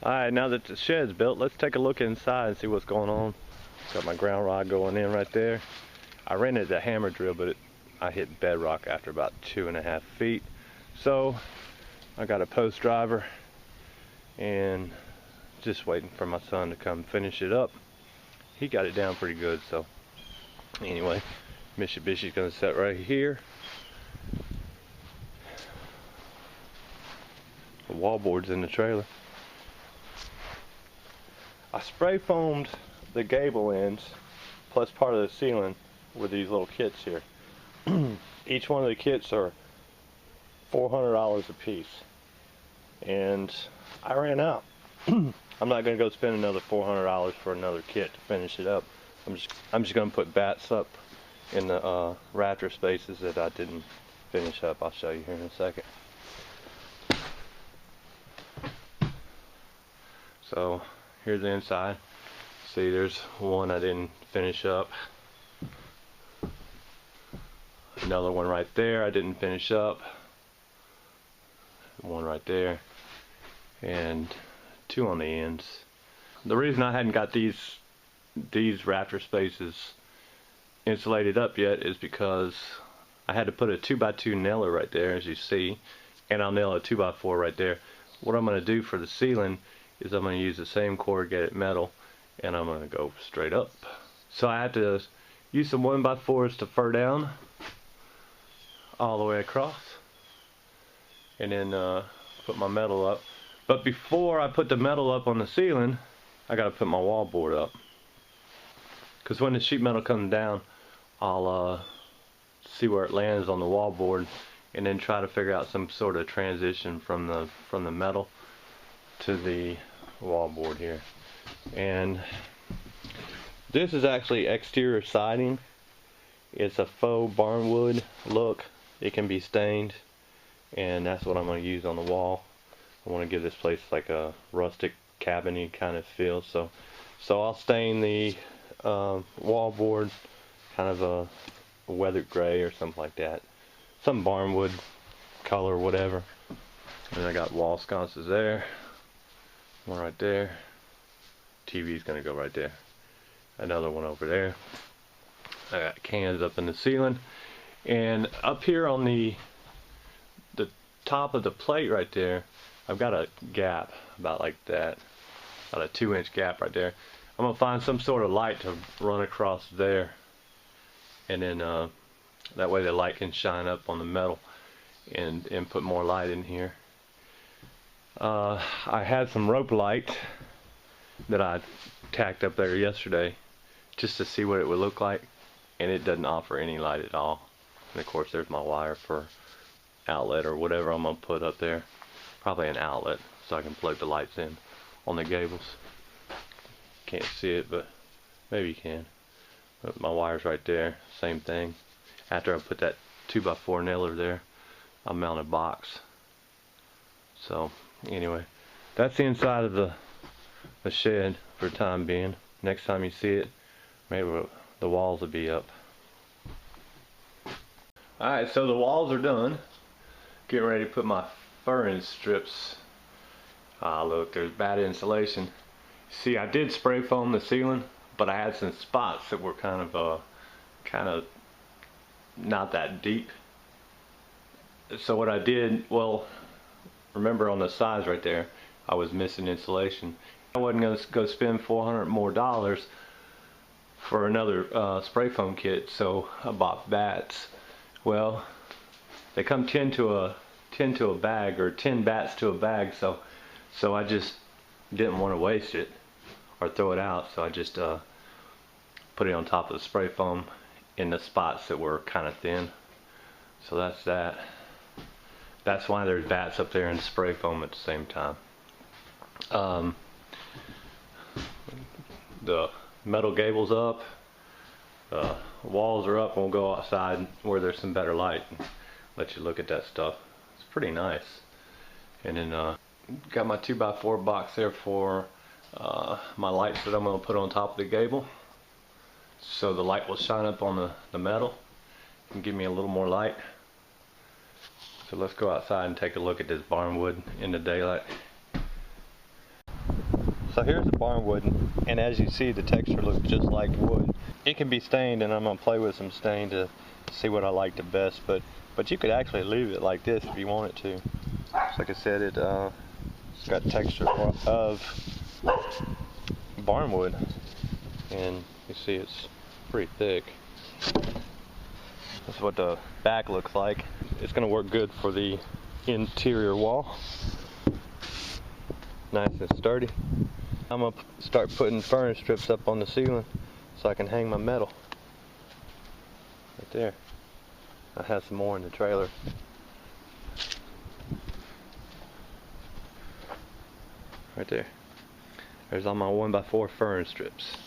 Alright, now that the shed's built, let's take a look inside and see what's going on. Got my ground rod going in right there. I rented the hammer drill, but I hit bedrock after about 2.5 feet. So I got a post driver and just waiting for my son to come finish it up. He got it down pretty good, so anyway, Mitsubishi's gonna set right here. The wallboard's in the trailer. I spray foamed the gable ends plus part of the ceiling with these little kits here. Each one of the kits are $400 a piece, and I ran out. I'm not going to go spend another $400 for another kit to finish it up. I'm just going to put bats up in the rafter spaces that I didn't finish up. I'll show you here in a second. So here's the inside. See, there's one I didn't finish up. Another one right there I didn't finish up. One right there. And two on the ends. The reason I hadn't got these rafter spaces insulated up yet is because I had to put a 2x2 nailer right there, as you see, and I'll nail a 2x4 right there. What I'm going to do for the ceiling is I'm going to use the same corrugated metal, and I'm going to go straight up. So I had to use some 1x4s to fur down all the way across, and then put my metal up. But before I put the metal up on the ceiling, I got to put my wallboard up, because when the sheet metal comes down, I'll see where it lands on the wallboard, and then try to figure out some sort of transition from the metal to the wallboard here. And this is actually exterior siding. It's a faux barnwood look. It can be stained, and that's what I'm going to use on the wall. I want to give this place like a rustic cabin-y kind of feel, so I'll stain the wallboard kind of a weathered gray or something like that, some barnwood color, whatever. And I got wall sconces there, one right there. TV's gonna go right there. Another one over there. I got cans up in the ceiling, and up here on the top of the plate right there, I've got a gap about like that, about a 2-inch gap right there. I'm gonna find some sort of light to run across there, and then that way the light can shine up on the metal and put more light in here. I had some rope light that I tacked up there yesterday just to see what it would look like, and it doesn't offer any light at all. And of course there's my wire for outlet or whatever I'm gonna put up there, probably an outlet so I can plug the lights in on the gables. Can't see it, but maybe you can. But my wire's right there, same thing. After I put that 2x4 nailer there, I'll mount a box. So anyway, that's the inside of the shed for the time being. Next time you see it, maybe the walls will be up. Alright, so the walls are done. Getting ready to put my furring strips. Look, there's bad insulation. See, I did spray foam the ceiling, but I had some spots that were kind of not that deep. So what I did, well, remember on the sides right there, I was missing insulation. I wasn't going to go spend $400 more for another spray foam kit, so I bought bats. Well, they come 10 to a bag, or 10 bats to a bag, so I just didn't want to waste it or throw it out, so I just put it on top of the spray foam in the spots that were kind of thin. So that's that. That's why there's bats up there and spray foam at the same time. The metal gable's up, walls are up, and we'll go outside where there's some better light and let you look at that stuff. It's pretty nice. And then got my 2x4 box there for my lights that I'm going to put on top of the gable, so the light will shine up on the metal and give me a little more light. So let's go outside and take a look at this barnwood in the daylight. So here's the barn wood, and as you see, the texture looks just like wood. It can be stained, and I'm gonna play with some stain to see what I like the best. But you could actually leave it like this if you wanted to. So like I said, it's got texture of barn wood, and you see it's pretty thick. That's what the back looks like. It's gonna work good for the interior wall. Nice and sturdy. I'm gonna start putting furnace strips up on the ceiling so I can hang my metal. Right there. I have some more in the trailer. Right there. There's all my 1x4 furnace strips.